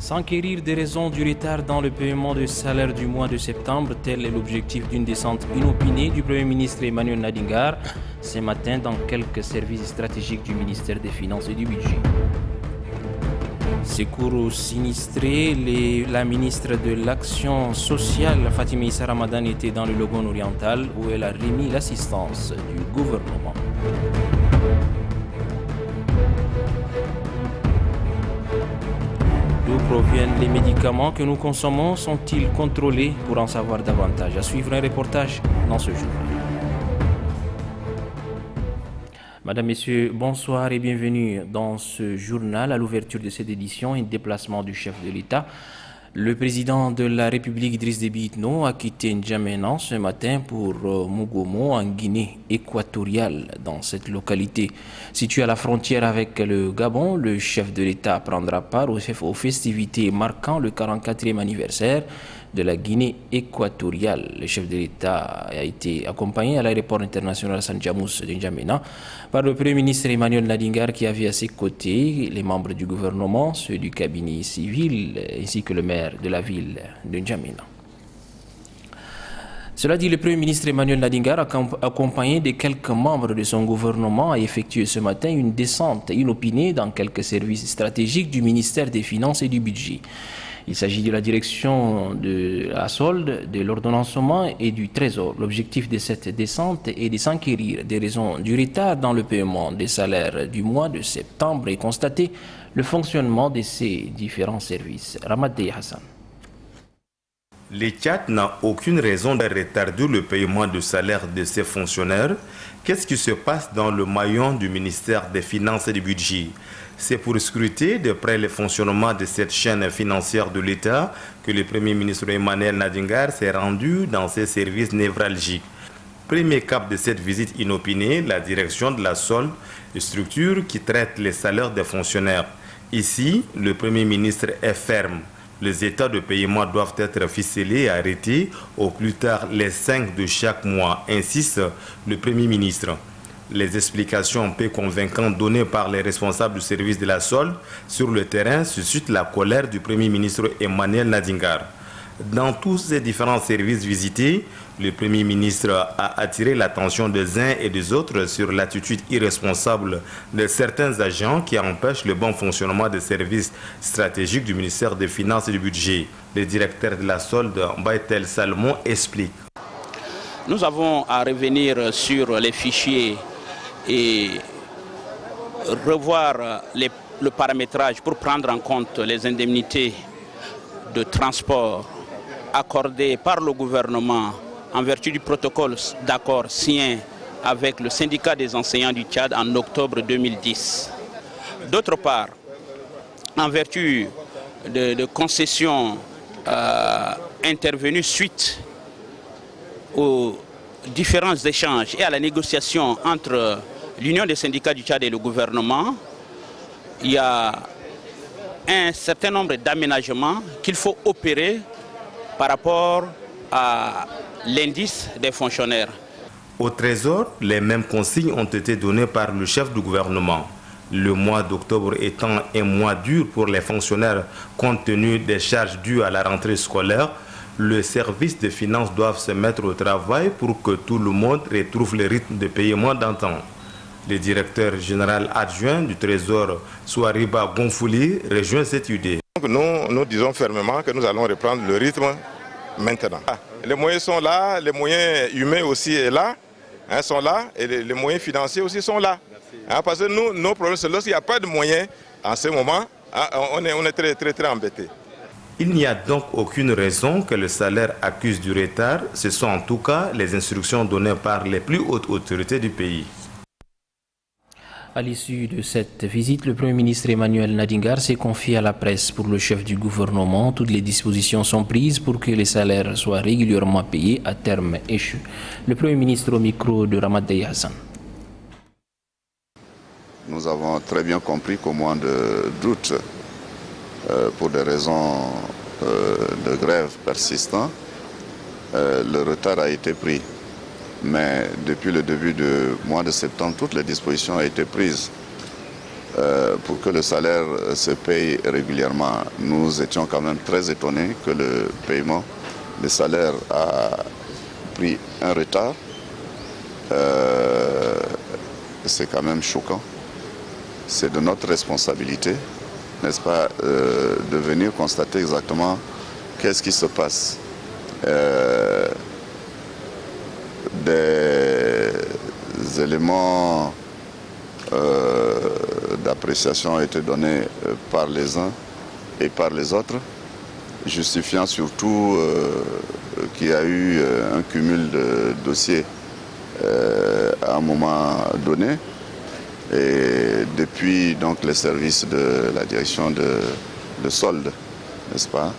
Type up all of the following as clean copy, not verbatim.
S'enquérir des raisons du retard dans le paiement du salaire du mois de septembre, tel est l'objectif d'une descente inopinée du Premier ministre Emmanuel Nadingar ce matin dans quelques services stratégiques du ministère des Finances et du Budget. Secours aux sinistrés, la ministre de l'Action sociale, Fatima Issa Ramadan, était dans le Logone oriental où elle a remis l'assistance du gouvernement. D'où proviennent les médicaments que nous consommons? Sont-ils contrôlés? Pour en savoir davantage, à suivre un reportage dans ce journal. Madame, Messieurs, bonsoir et bienvenue dans ce journal. À l'ouverture de cette édition, un déplacement du chef de l'État. Le président de la République, Idriss Déby Itno, a quitté N'Djamena ce matin pour Mugomo, en Guinée équatoriale. Dans cette localité située à la frontière avec le Gabon, le chef de l'État prendra part aux festivités marquant le 44e anniversaire de la Guinée équatoriale. Le chef de l'État a été accompagné à l'aéroport international San Jamous de N'Djamena par le Premier ministre Emmanuel Nadingar, qui avait à ses côtés les membres du gouvernement, ceux du cabinet civil ainsi que le maire de la ville de N'Djamena. Cela dit, le Premier ministre Emmanuel Nadingar, accompagné de quelques membres de son gouvernement, a effectué ce matin une descente inopinée dans quelques services stratégiques du ministère des Finances et du Budget. Il s'agit de la direction de la solde, de l'ordonnancement et du trésor. L'objectif de cette descente est de s'enquérir des raisons du retard dans le paiement des salaires du mois de septembre et constater le fonctionnement de ces différents services. Ramadei Hassan. Le Tchad n'a aucune raison de retarder le paiement du salaire de ses fonctionnaires. Qu'est-ce qui se passe dans le maillon du ministère des Finances et du Budget? C'est pour scruter de près le fonctionnement de cette chaîne financière de l'État que le Premier ministre Emmanuel Nadingar s'est rendu dans ses services névralgiques. Premier cap de cette visite inopinée, la direction de la solde, structure qui traite les salaires des fonctionnaires. Ici, le Premier ministre est ferme. Les états de paiement doivent être ficelés et arrêtés au plus tard les 5 de chaque mois, insiste le Premier ministre. Les explications peu convaincantes données par les responsables du service de la solde sur le terrain suscitent la colère du Premier ministre Emmanuel Nadingar. Dans tous ces différents services visités, le Premier ministre a attiré l'attention des uns et des autres sur l'attitude irresponsable de certains agents qui empêchent le bon fonctionnement des services stratégiques du ministère des Finances et du Budget. Le directeur de la solde, Mbaïtel Salmon, explique. Nous avons à revenir sur les fichiers et revoir le paramétrage pour prendre en compte les indemnités de transport accordées par le gouvernement en vertu du protocole d'accord signé avec le syndicat des enseignants du Tchad en octobre 2010. D'autre part, en vertu de concessions intervenues suite aux différents échanges et à la négociation entre l'Union des syndicats du Tchad et le gouvernement, il y a un certain nombre d'aménagements qu'il faut opérer par rapport à l'indice des fonctionnaires. Au Trésor, les mêmes consignes ont été données par le chef du gouvernement. Le mois d'octobre étant un mois dur pour les fonctionnaires compte tenu des charges dues à la rentrée scolaire, le service des finances doit se mettre au travail pour que tout le monde retrouve le rythme de paiement d'antan. Le directeur général adjoint du Trésor, Souariba Gonfouli, rejoint cette idée. Nous disons fermement que nous allons reprendre le rythme maintenant. Les moyens sont là, les moyens humains aussi sont là, sont là et les moyens financiers aussi sont là. Parce que nous, nos problèmes, c'est lorsqu'il n'y a pas de moyens, en ce moment, on est très embêtés. Il n'y a donc aucune raison que le salaire accuse du retard. Ce sont en tout cas les instructions données par les plus hautes autorités du pays. À l'issue de cette visite, le Premier ministre Emmanuel Nadingar s'est confié à la presse pour le chef du gouvernement. Toutes les dispositions sont prises pour que les salaires soient régulièrement payés à terme échu. Le Premier ministre au micro de Ramadei Hassan. Nous avons très bien compris qu'au mois d'août, pour des raisons de grève persistant, le retard a été pris. Mais depuis le début du mois de septembre, toutes les dispositions ont été prises pour que le salaire se paye régulièrement. Nous étions quand même très étonnés que le paiement des salaires a pris un retard. C'est quand même choquant. C'est de notre responsabilité, n'est-ce pas, de venir constater exactement qu'est-ce qui se passe. Des éléments d'appréciation ont été donnés par les uns et par les autres, justifiant surtout qu'il y a eu un cumul de dossiers à un moment donné. Et depuis donc les services de la direction de solde, n'est-ce pas,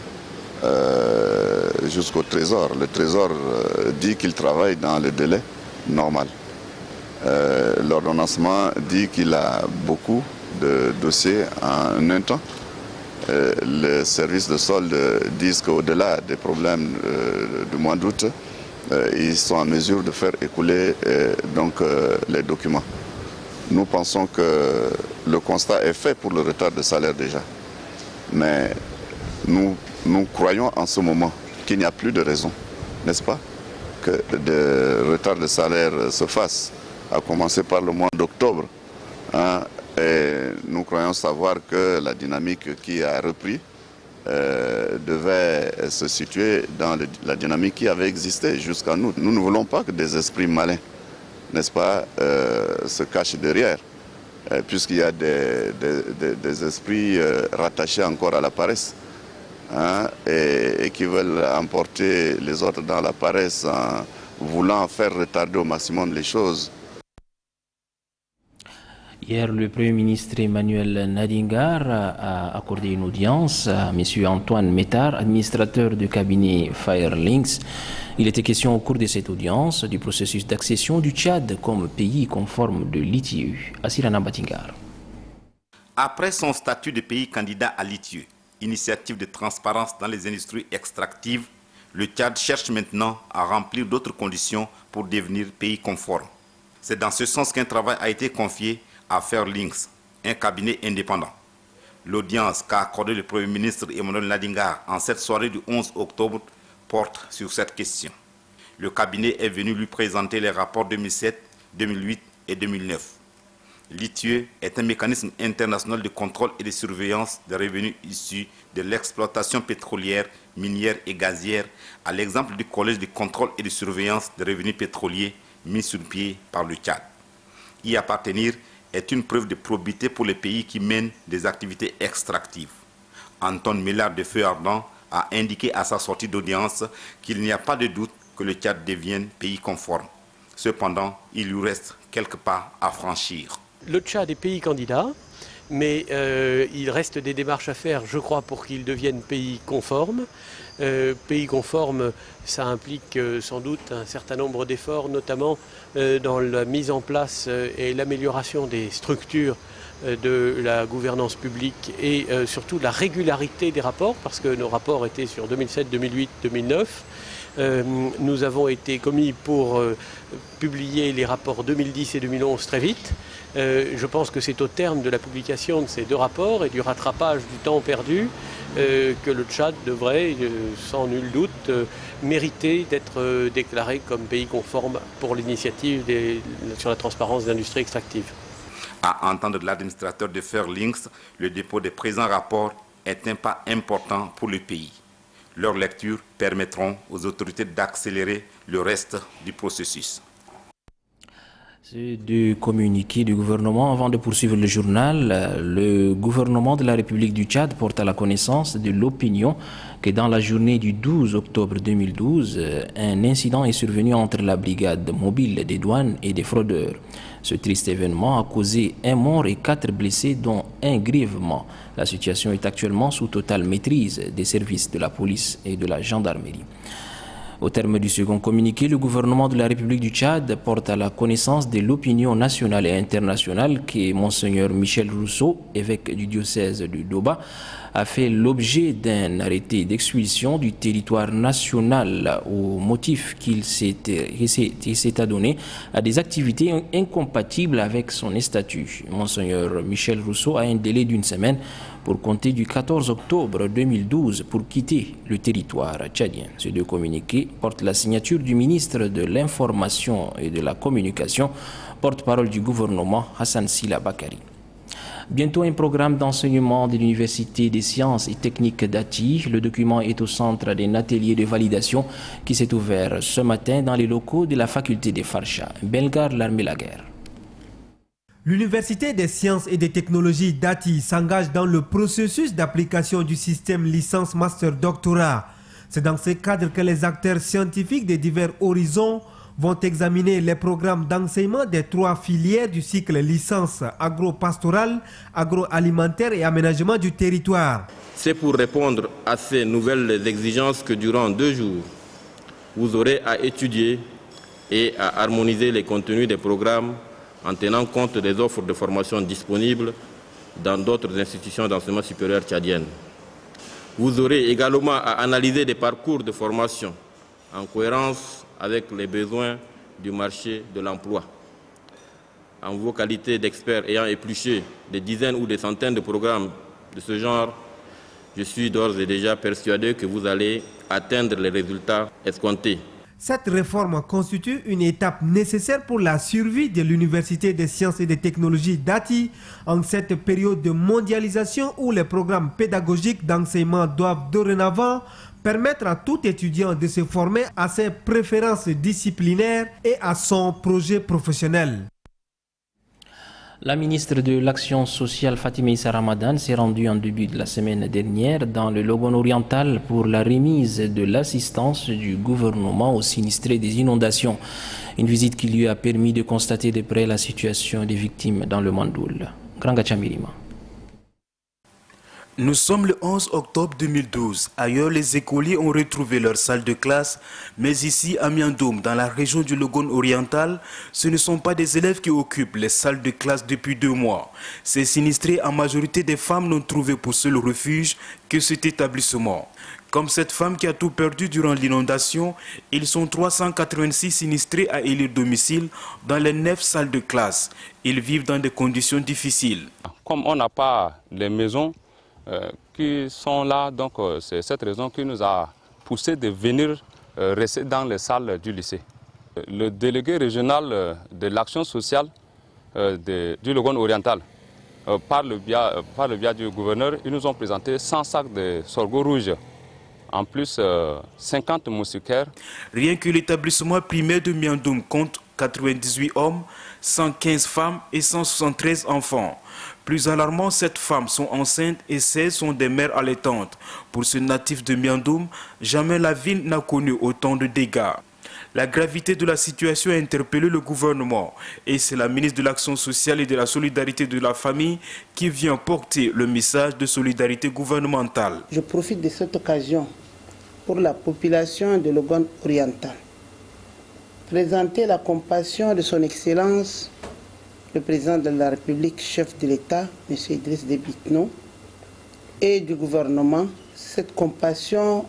jusqu'au Trésor. Le Trésor dit qu'il travaille dans le délai normal. L'ordonnancement dit qu'il a beaucoup de dossiers en un temps. Les services de solde disent qu'au-delà des problèmes du mois d'août, ils sont en mesure de faire écouler les documents. Nous pensons que le constat est fait pour le retard de salaire déjà. Mais nous croyons en ce moment qu'il n'y a plus de raison, n'est-ce pas, que de retard de salaire se fasse, à commencer par le mois d'octobre. Hein, et nous croyons savoir que la dynamique qui a repris devait se situer dans la dynamique qui avait existé jusqu'à nous. Nous ne voulons pas que des esprits malins, n'est-ce pas, se cachent derrière, puisqu'il y a des esprits rattachés encore à la paresse, hein, et qui veulent emporter les autres dans la paresse en voulant faire retarder au maximum les choses. Hier, le Premier ministre Emmanuel Nadingar a accordé une audience à M. Antoine Métard, administrateur du cabinet Firelinks. Il était question au cours de cette audience du processus d'accession du Tchad comme pays conforme de l'ITIE. Asirana Batingar. Après son statut de pays candidat à l'ITIE, initiative de transparence dans les industries extractives, le Tchad cherche maintenant à remplir d'autres conditions pour devenir pays conforme. C'est dans ce sens qu'un travail a été confié à Firelinks, un cabinet indépendant. L'audience qu'a accordée le Premier ministre Emmanuel Nadingar en cette soirée du 11 octobre porte sur cette question. Le cabinet est venu lui présenter les rapports 2007, 2008 et 2009. L'ITIE est un mécanisme international de contrôle et de surveillance des revenus issus de l'exploitation pétrolière, minière et gazière, à l'exemple du Collège de contrôle et de surveillance des revenus pétroliers mis sur pied par le Tchad. Y appartenir est une preuve de probité pour les pays qui mènent des activités extractives. Anton Millard de Feu Ardent a indiqué à sa sortie d'audience qu'il n'y a pas de doute que le Tchad devienne pays conforme. Cependant, il lui reste quelques pas à franchir. Le Tchad est pays candidat, mais il reste des démarches à faire, je crois, pour qu'il devienne pays conforme. Pays conforme, ça implique sans doute un certain nombre d'efforts, notamment dans la mise en place et l'amélioration des structures de la gouvernance publique et surtout de la régularité des rapports, parce que nos rapports étaient sur 2007, 2008, 2009. Nous avons été commis pour publier les rapports 2010 et 2011 très vite. Je pense que c'est au terme de la publication de ces deux rapports et du rattrapage du temps perdu que le Tchad devrait, sans nul doute, mériter d'être déclaré comme pays conforme pour l'initiative sur la transparence des industries extractives. À entendre l'administrateur de Firelinks, le dépôt des présents rapports est un pas important pour le pays. Leurs lectures permettront aux autorités d'accélérer le reste du processus. C'est du communiqué du gouvernement. Avant de poursuivre le journal, le gouvernement de la République du Tchad porte à la connaissance de l'opinion que dans la journée du 12 octobre 2012, un incident est survenu entre la brigade mobile des douanes et des fraudeurs. Ce triste événement a causé un mort et 4 blessés, dont un grièvement. La situation est actuellement sous totale maîtrise des services de la police et de la gendarmerie. Au terme du second communiqué, le gouvernement de la République du Tchad porte à la connaissance de l'opinion nationale et internationale que Monseigneur Michel Rousseau, évêque du diocèse du Doba, a fait l'objet d'un arrêté d'expulsion du territoire national au motif qu'il s'est adonné à des activités incompatibles avec son statut. Monseigneur Michel Rousseau a un délai d'une semaine pour compter du 14 octobre 2012 pour quitter le territoire tchadien. Ces deux communiqués portent la signature du ministre de l'Information et de la Communication, porte-parole du gouvernement Hassan Sila Bakari. Bientôt un programme d'enseignement de l'Université des sciences et techniques d'Ati. Le document est au centre d'un atelier de validation qui s'est ouvert ce matin dans les locaux de la faculté des Farcha. Belgar l'armée la guerre. L'Université des sciences et des technologies d'Ati s'engage dans le processus d'application du système licence master doctorat. C'est dans ce cadre que les acteurs scientifiques des divers horizons vont examiner les programmes d'enseignement des 3 filières du cycle licence agro-pastoral, agroalimentaire et aménagement du territoire. C'est pour répondre à ces nouvelles exigences que durant 2 jours, vous aurez à étudier et à harmoniser les contenus des programmes en tenant compte des offres de formation disponibles dans d'autres institutions d'enseignement supérieur tchadiennes. Vous aurez également à analyser des parcours de formation en cohérence avec les besoins du marché de l'emploi. En vos qualités d'experts ayant épluché des dizaines ou des centaines de programmes de ce genre, je suis d'ores et déjà persuadé que vous allez atteindre les résultats escomptés. Cette réforme constitue une étape nécessaire pour la survie de l'Université des sciences et des technologies d'Ati en cette période de mondialisation où les programmes pédagogiques d'enseignement doivent dorénavant permettre à tout étudiant de se former à ses préférences disciplinaires et à son projet professionnel. La ministre de l'Action sociale Fatima Issa Ramadan s'est rendue en début de la semaine dernière dans le Logone oriental pour la remise de l'assistance du gouvernement aux sinistrés des inondations. Une visite qui lui a permis de constater de près la situation des victimes dans le Mandoul. Granga Chamirima. Nous sommes le 11 octobre 2012. Ailleurs, les écoliers ont retrouvé leur salle de classe. Mais ici, à Miandoum, dans la région du Logone oriental, ce ne sont pas des élèves qui occupent les salles de classe depuis 2 mois. Ces sinistrés, en majorité des femmes, n'ont trouvé pour seul refuge que cet établissement. Comme cette femme qui a tout perdu durant l'inondation, ils sont 386 sinistrés à élire domicile dans les 9 salles de classe. Ils vivent dans des conditions difficiles. Comme on n'a pas les maisons qui sont là, donc c'est cette raison qui nous a poussé de venir rester dans les salles du lycée. Le délégué régional de l'action sociale du Logone oriental, par le biais du gouverneur, ils nous ont présenté 100 sacs de sorgho rouge, en plus 50 moustiquaires. Rien que l'établissement primaire de Miandoum compte 98 hommes, 115 femmes et 173 enfants. Plus alarmant, 7 femmes sont enceintes et 16 sont des mères allaitantes. Pour ce natif de Miandoum, jamais la ville n'a connu autant de dégâts. La gravité de la situation a interpellé le gouvernement et c'est la ministre de l'Action sociale et de la solidarité de la famille qui vient porter le message de solidarité gouvernementale. Je profite de cette occasion pour la population de Logone oriental. Présenter la compassion de son Excellence, le président de la République, chef de l'État, M. Idriss Déby Itno, et du gouvernement. Cette compassion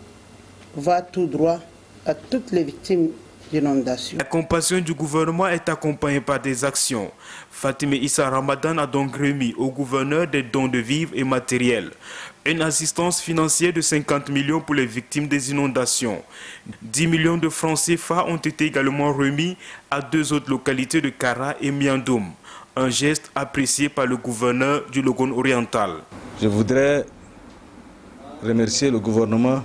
va tout droit à toutes les victimes d'inondations. La compassion du gouvernement est accompagnée par des actions. Fatima Issa Ramadan a donc remis au gouverneur des dons de vivres et matériels. Une assistance financière de 50 millions pour les victimes des inondations. 10 millions de francs CFA ont été également remis à 2 autres localités de Kara et Miandoum. Un geste apprécié par le gouverneur du Logone oriental. Je voudrais remercier le gouvernement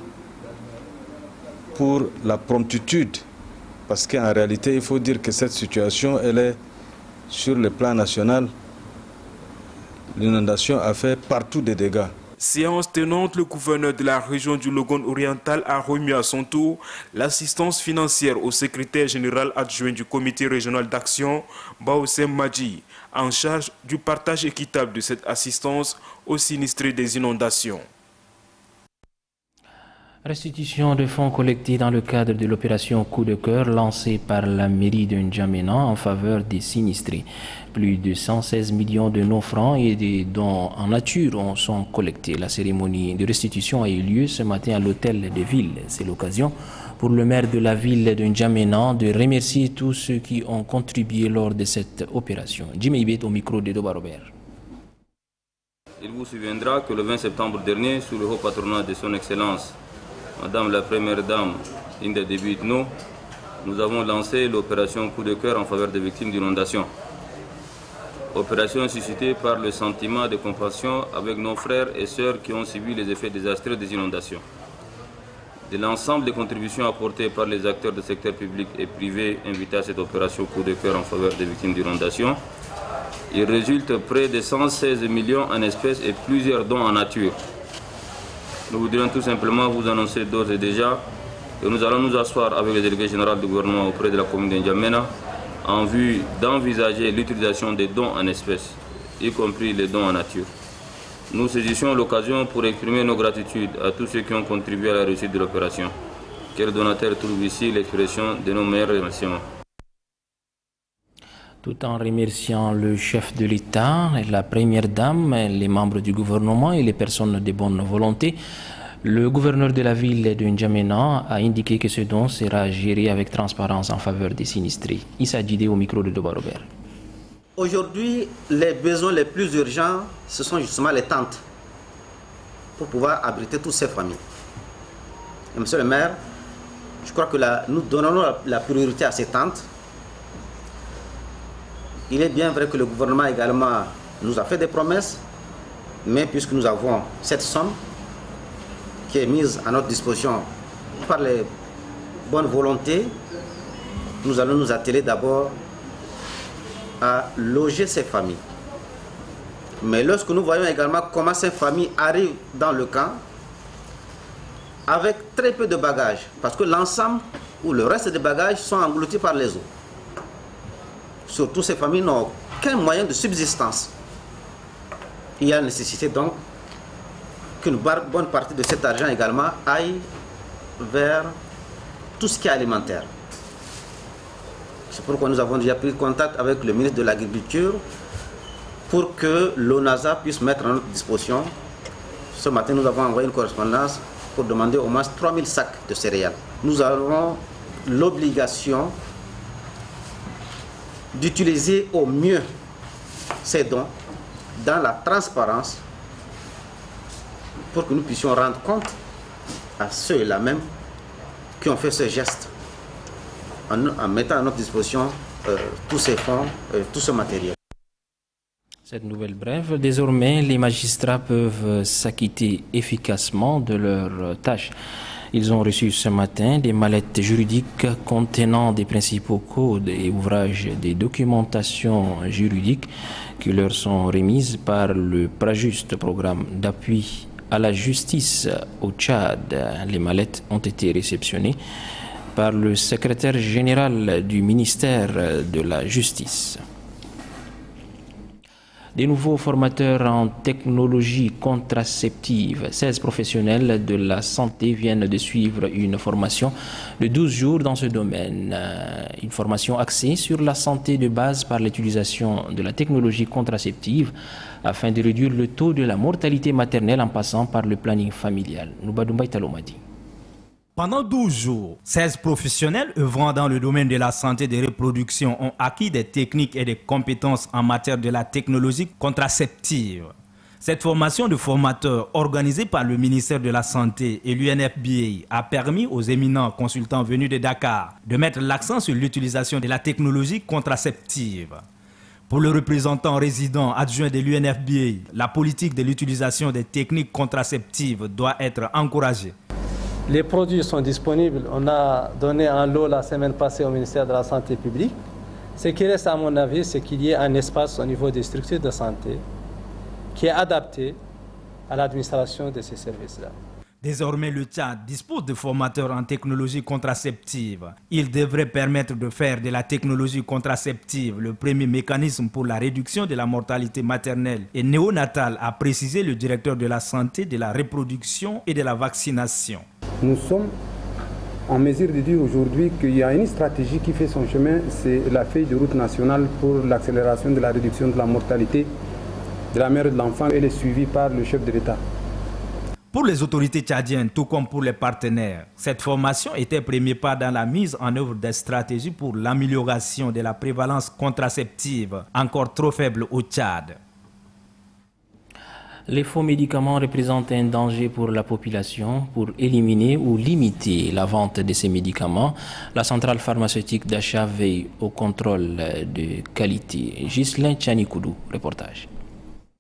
pour la promptitude, parce qu'en réalité, il faut dire que cette situation, elle est sur le plan national. L'inondation a fait partout des dégâts. Séance tenante, le gouverneur de la région du Logone oriental a remis à son tour l'assistance financière au secrétaire général adjoint du comité régional d'action, Baoussem Madji, en charge du partage équitable de cette assistance aux sinistrés des inondations. Restitution de fonds collectés dans le cadre de l'opération Coup de cœur lancée par la mairie de N'Djamena en faveur des sinistrés. Plus de 116 millions de non-francs et des dons en nature sont collectés. La cérémonie de restitution a eu lieu ce matin à l'hôtel de ville. C'est l'occasion pour le maire de la ville de N'Djamena de remercier tous ceux qui ont contribué lors de cette opération. Jimmy Ibet au micro de Doba Robert. Il vous souviendra que le 20 septembre dernier, sous le haut patronat de son Excellence, Madame la Première Dame Inde Debitno, nous avons lancé l'opération Coup de cœur en faveur des victimes d'inondations. Opération suscitée par le sentiment de compassion avec nos frères et sœurs qui ont subi les effets désastreux des inondations. De l'ensemble des contributions apportées par les acteurs du secteur public et privé invités à cette opération Coup de cœur en faveur des victimes d'inondations, il résulte près de 116 millions en espèces et plusieurs dons en nature. Nous voudrions tout simplement vous annoncer d'ores et déjà que nous allons nous asseoir avec le délégué général du gouvernement auprès de la commune de N'Djamena en vue d'envisager l'utilisation des dons en espèces, y compris les dons en nature. Nous saisissons l'occasion pour exprimer nos gratitudes à tous ceux qui ont contribué à la réussite de l'opération. Que le donateur trouve ici l'expression de nos meilleurs remerciements. Tout en remerciant le chef de l'État, la première dame, les membres du gouvernement et les personnes de bonne volonté, le gouverneur de la ville de N'Djamena a indiqué que ce don sera géré avec transparence en faveur des sinistrés. Issa Djidé au micro de Doba Robert. Aujourd'hui, les besoins les plus urgents, ce sont justement les tentes pour pouvoir abriter toutes ces familles. Et monsieur le maire, je crois que nous donnons la priorité à ces tentes. Il est bien vrai que le gouvernement également nous a fait des promesses, mais puisque nous avons cette somme qui est mise à notre disposition par les bonnes volontés, nous allons nous atteler d'abord à loger ces familles. Mais lorsque nous voyons également comment ces familles arrivent dans le camp, avec très peu de bagages, parce que l'ensemble ou le reste des bagages sont engloutis par les eaux. Surtout ces familles n'ont aucun moyen de subsistance. Il y a nécessité donc qu'une bonne partie de cet argent également aille vers tout ce qui est alimentaire. C'est pourquoi nous avons déjà pris contact avec le ministre de l'Agriculture pour que l'ONASA puisse mettre à notre disposition. Ce matin, nous avons envoyé une correspondance pour demander au moins 3000 sacs de céréales. Nous avons l'obligation d'utiliser au mieux ces dons dans la transparence pour que nous puissions rendre compte à ceux-là même qui ont fait ce geste en mettant à notre disposition tous ces fonds, tout ce matériel. Cette nouvelle brève, désormais, les magistrats peuvent s'acquitter efficacement de leurs tâches. Ils ont reçu ce matin des mallettes juridiques contenant des principaux codes et ouvrages des documentations juridiques qui leur sont remises par le PRAJUST, programme d'appui à la justice au Tchad. Les mallettes ont été réceptionnées par le secrétaire général du ministère de la Justice. Des nouveaux formateurs en technologie contraceptive, 16 professionnels de la santé viennent de suivre une formation de 12 jours dans ce domaine. Une formation axée sur la santé de base par l'utilisation de la technologie contraceptive afin de réduire le taux de la mortalité maternelle en passant par le planning familial. Noubadoumbaï Talomadi. Pendant 12 jours, 16 professionnels œuvrant dans le domaine de la santé et de reproduction ont acquis des techniques et des compétences en matière de la technologie contraceptive. Cette formation de formateurs organisée par le ministère de la Santé et l'UNFPA a permis aux éminents consultants venus de Dakar de mettre l'accent sur l'utilisation de la technologie contraceptive. Pour le représentant résident adjoint de l'UNFPA, la politique de l'utilisation des techniques contraceptives doit être encouragée. Les produits sont disponibles. On a donné un lot la semaine passée au ministère de la Santé publique. Ce qui reste, à mon avis, c'est qu'il y ait un espace au niveau des structures de santé qui est adapté à l'administration de ces services-là. Désormais, le Tchad dispose de formateurs en technologie contraceptive. Il devrait permettre de faire de la technologie contraceptive le premier mécanisme pour la réduction de la mortalité maternelle et néonatale, a précisé le directeur de la santé, de la reproduction et de la vaccination. Nous sommes en mesure de dire aujourd'hui qu'il y a une stratégie qui fait son chemin, c'est la feuille de route nationale pour l'accélération de la réduction de la mortalité de la mère et de l'enfant. Elle est suivie par le chef de l'État. Pour les autorités tchadiennes, tout comme pour les partenaires, cette formation était premier pas dans la mise en œuvre des stratégies pour l'amélioration de la prévalence contraceptive, encore trop faible au Tchad. Les faux médicaments représentent un danger pour la population. Pour éliminer ou limiter la vente de ces médicaments, la centrale pharmaceutique d'achat veille au contrôle de qualité. Ghislain Tchanikoudou, reportage.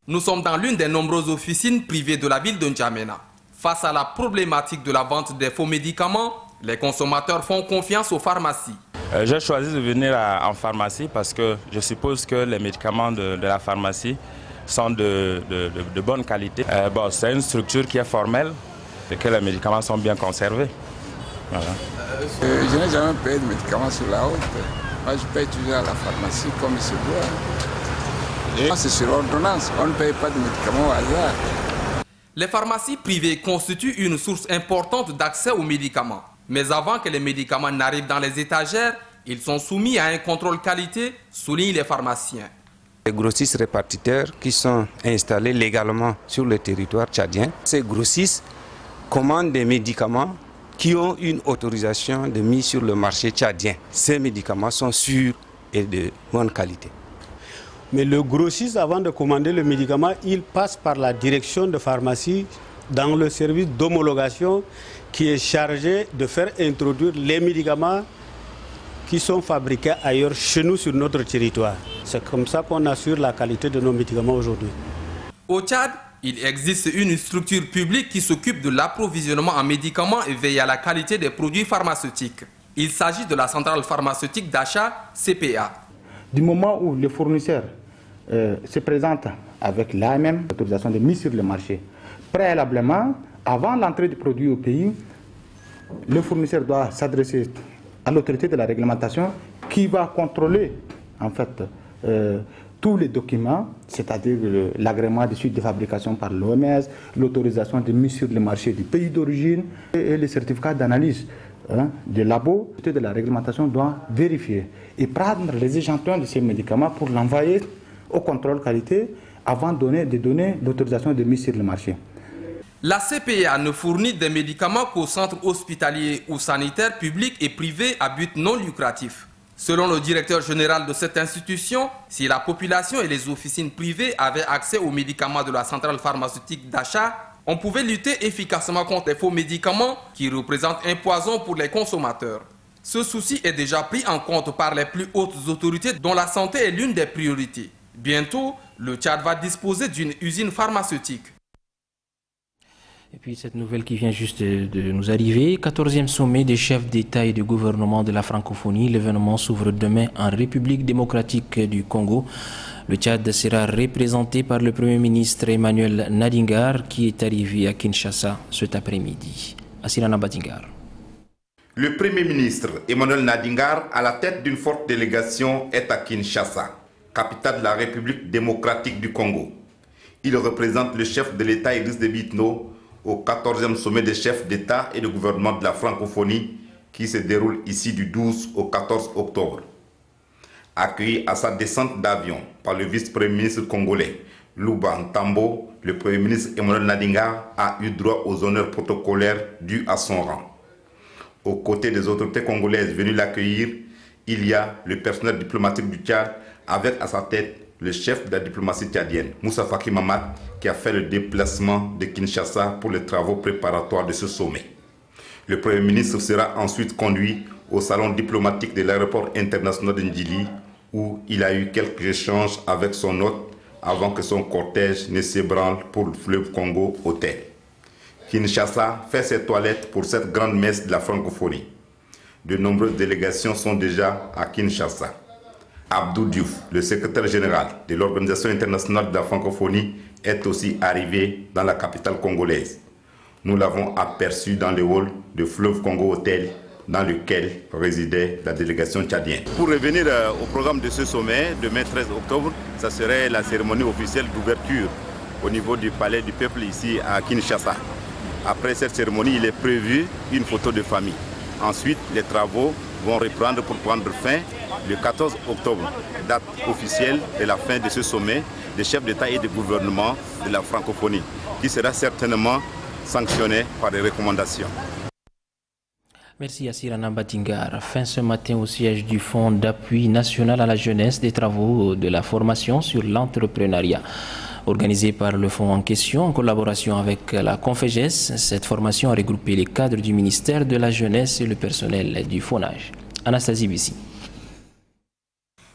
Nous sommes dans l'une des nombreuses officines privées de la ville de N'Djamena. Face à la problématique de la vente des faux médicaments, les consommateurs font confiance aux pharmacies. J'ai choisi de venir en pharmacie parce que je suppose que les médicaments de la pharmacie sont de bonne qualité. C'est une structure qui est formelle et que les médicaments sont bien conservés. Voilà. Je n'ai jamais payé de médicaments sur la route. Moi, je paye toujours à la pharmacie comme il se doit. C'est sur ordonnance, on ne paye pas de médicaments au hasard. Les pharmacies privées constituent une source importante d'accès aux médicaments. Mais avant que les médicaments n'arrivent dans les étagères, ils sont soumis à un contrôle qualité, soulignent les pharmaciens. Les grossistes répartiteurs qui sont installés légalement sur le territoire tchadien, ces grossistes commandent des médicaments qui ont une autorisation de mise sur le marché tchadien. Ces médicaments sont sûrs et de bonne qualité. Mais le grossiste, avant de commander le médicament, il passe par la direction de pharmacie dans le service d'homologation qui est chargé de faire introduire les médicaments qui sont fabriqués ailleurs chez nous sur notre territoire. C'est comme ça qu'on assure la qualité de nos médicaments aujourd'hui. Au Tchad, il existe une structure publique qui s'occupe de l'approvisionnement en médicaments et veille à la qualité des produits pharmaceutiques. Il s'agit de la centrale pharmaceutique d'achat CPA. Du moment où le fournisseur se présente avec l'AMM, l'autorisation de mise sur le marché, préalablement, avant l'entrée du produit au pays, le fournisseur doit s'adresser à l'autorité de la réglementation qui va contrôler en fait tous les documents, c'est-à-dire l'agrément de suite de fabrication par l'OMS, l'autorisation de mise sur le marché du pays d'origine et les certificats d'analyse des labos. L'autorité de la réglementation doit vérifier et prendre les échantillons de ces médicaments pour l'envoyer au contrôle qualité avant de donner l'autorisation de mise sur le marché. La CPA ne fournit des médicaments qu'aux centres hospitaliers ou sanitaires publics et privés à but non lucratif. Selon le directeur général de cette institution, si la population et les officines privées avaient accès aux médicaments de la centrale pharmaceutique d'achat, on pouvait lutter efficacement contre les faux médicaments qui représentent un poison pour les consommateurs. Ce souci est déjà pris en compte par les plus hautes autorités dont la santé est l'une des priorités. Bientôt, le Tchad va disposer d'une usine pharmaceutique. Et puis cette nouvelle qui vient juste de nous arriver, 14e sommet des chefs d'État et de gouvernement de la francophonie. L'événement s'ouvre demain en République démocratique du Congo. Le Tchad sera représenté par le Premier ministre Emmanuel Nadingar qui est arrivé à Kinshasa cet après-midi. Asirana Batingar. Le Premier ministre Emmanuel Nadingar, à la tête d'une forte délégation, est à Kinshasa, capitale de la République démocratique du Congo. Il représente le chef de l'État Idriss Déby Itno au 14e sommet des chefs d'État et de gouvernement de la francophonie qui se déroule ici du 12 au 14 octobre. Accueilli à sa descente d'avion par le vice-premier ministre congolais Louba Ntambo, le Premier ministre Emmanuel Nadingar a eu droit aux honneurs protocolaires dus à son rang. Aux côtés des autorités congolaises venues l'accueillir, il y a le personnel diplomatique du Tchad avec à sa tête le chef de la diplomatie tchadienne, Moussa Faki Mahamat, qui a fait le déplacement de Kinshasa pour les travaux préparatoires de ce sommet. Le Premier ministre sera ensuite conduit au salon diplomatique de l'aéroport international de Ndjili, où il a eu quelques échanges avec son hôte avant que son cortège ne s'ébranle pour le fleuve Congo Hôtel. Kinshasa fait ses toilettes pour cette grande messe de la francophonie. De nombreuses délégations sont déjà à Kinshasa. Abdou Diouf, le secrétaire général de l'Organisation internationale de la francophonie, est aussi arrivé dans la capitale congolaise. Nous l'avons aperçu dans le hall de Fleuve Congo Hôtel, dans lequel résidait la délégation tchadienne. Pour revenir au programme de ce sommet, demain 13 octobre, ça serait la cérémonie officielle d'ouverture au niveau du palais du peuple ici à Kinshasa. Après cette cérémonie, il est prévu une photo de famille. Ensuite, les travaux vont reprendre pour prendre fin le 14 octobre, date officielle de la fin de ce sommet des chefs d'État et de gouvernement de la francophonie, qui sera certainement sanctionné par des recommandations. Merci Yassir Nambatingar. Fin ce matin au siège du Fonds d'appui national à la jeunesse des travaux de la formation sur l'entrepreneuriat. Organisée par le fonds en question en collaboration avec la Conféges, cette formation a regroupé les cadres du ministère de la Jeunesse et le personnel du FONAGE. Anastasie Bissi.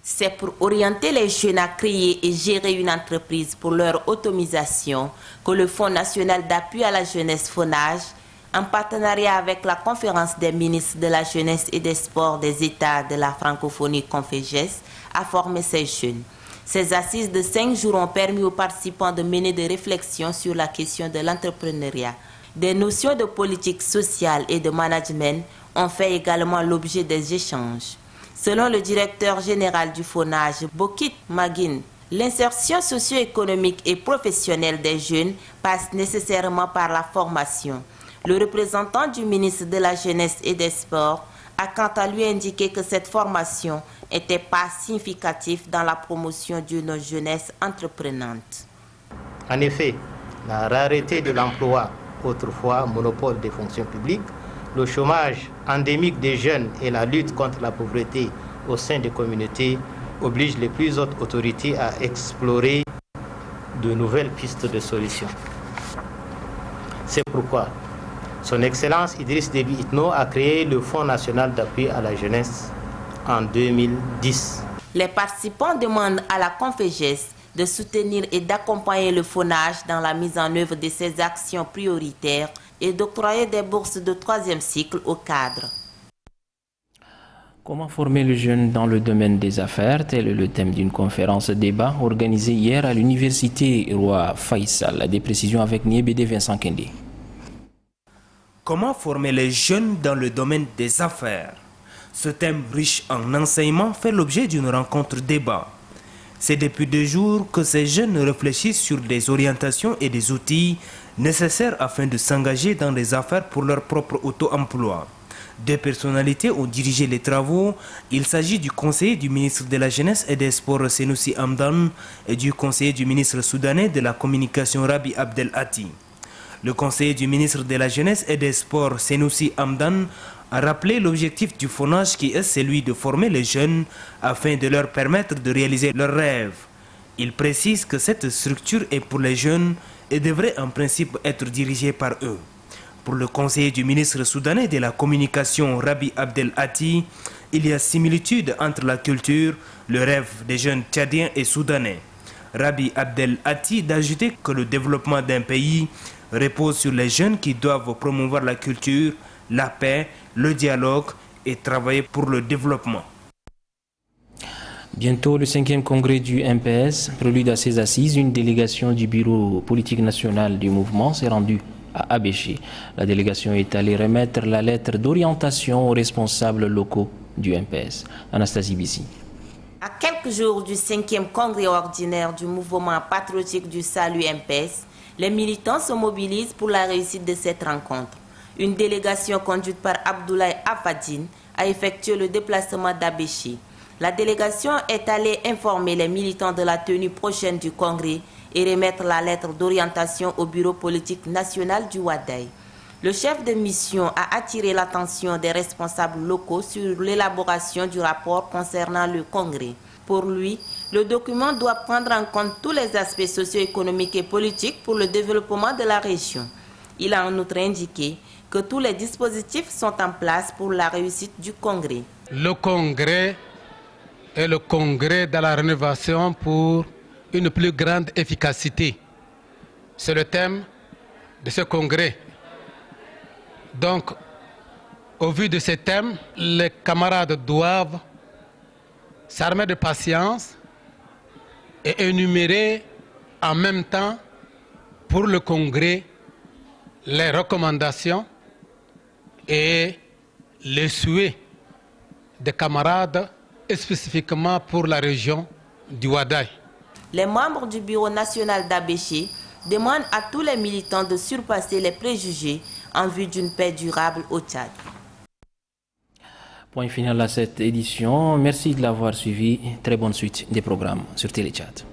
C'est pour orienter les jeunes à créer et gérer une entreprise pour leur autonomisation que le Fonds national d'appui à la jeunesse FONAGE, en partenariat avec la conférence des ministres de la jeunesse et des sports des États de la francophonie Conféges, a formé ces jeunes. Ces assises de 5 jours ont permis aux participants de mener des réflexions sur la question de l'entrepreneuriat. Des notions de politique sociale et de management ont fait également l'objet des échanges. Selon le directeur général du FONAGE, Bokit Magin, l'insertion socio-économique et professionnelle des jeunes passe nécessairement par la formation. Le représentant du ministre de la Jeunesse et des Sports a quant à lui indiqué que cette formation n'était pas significative dans la promotion d'une jeunesse entreprenante. En effet, la rareté de l'emploi, autrefois monopole des fonctions publiques, le chômage endémique des jeunes et la lutte contre la pauvreté au sein des communautés obligent les plus hautes autorités à explorer de nouvelles pistes de solutions. C'est pourquoi Son Excellence Idriss Déby Itno a créé le Fonds national d'appui à la jeunesse en 2010. Les participants demandent à la Conféges de soutenir et d'accompagner le FONAGE dans la mise en œuvre de ses actions prioritaires et d'octroyer des bourses de 3e cycle aux cadres. Comment former le jeune dans le domaine des affaires? Tel est le thème d'une conférence débat organisée hier à l'université Roi Faisal. Des précisions avec Niébédé Vincent Kende. Comment former les jeunes dans le domaine des affaires? Ce thème riche en enseignements fait l'objet d'une rencontre débat. C'est depuis 2 jours que ces jeunes réfléchissent sur des orientations et des outils nécessaires afin de s'engager dans les affaires pour leur propre auto-emploi. 2 personnalités ont dirigé les travaux. Il s'agit du conseiller du ministre de la Jeunesse et des Sports Senoussi Hamdan et du conseiller du ministre soudanais de la Communication Rabi Abdel Hati. Le conseiller du ministre de la Jeunesse et des Sports Senoussi Hamdan a rappelé l'objectif du FONAGE qui est celui de former les jeunes afin de leur permettre de réaliser leurs rêves. Il précise que cette structure est pour les jeunes et devrait en principe être dirigée par eux. Pour le conseiller du ministre soudanais de la Communication Rabi Abdel Hati, il y a similitude entre la culture, le rêve des jeunes tchadiens et soudanais. Rabi Abdel Hati d'ajouter que le développement d'un pays repose sur les jeunes qui doivent promouvoir la culture, la paix, le dialogue et travailler pour le développement. Bientôt, le 5e congrès du MPS, prélude à ses assises, une délégation du bureau politique national du mouvement s'est rendue à Abéché. La délégation est allée remettre la lettre d'orientation aux responsables locaux du MPS. Anastasie Bissi. À quelques jours du 5e congrès ordinaire du mouvement patriotique du salut MPS, les militants se mobilisent pour la réussite de cette rencontre. Une délégation conduite par Abdoulaye Afadine a effectué le déplacement d'Abéché. La délégation est allée informer les militants de la tenue prochaine du congrès et remettre la lettre d'orientation au bureau politique national du Wadaï. Le chef de mission a attiré l'attention des responsables locaux sur l'élaboration du rapport concernant le congrès. Pour lui, le document doit prendre en compte tous les aspects socio-économiques et politiques pour le développement de la région. Il a en outre indiqué que tous les dispositifs sont en place pour la réussite du congrès. Le congrès est le congrès de la rénovation pour une plus grande efficacité. C'est le thème de ce congrès. Donc, au vu de ce thème, les camarades doivent s'armer de patience et énumérer en même temps pour le congrès les recommandations et les souhaits des camarades spécifiquement pour la région du Wadaï. Les membres du bureau national d'Abéché demande à tous les militants de surpasser les préjugés en vue d'une paix durable au Tchad. Point final à cette édition. Merci de l'avoir suivi. Très bonne suite des programmes sur Télé Tchad.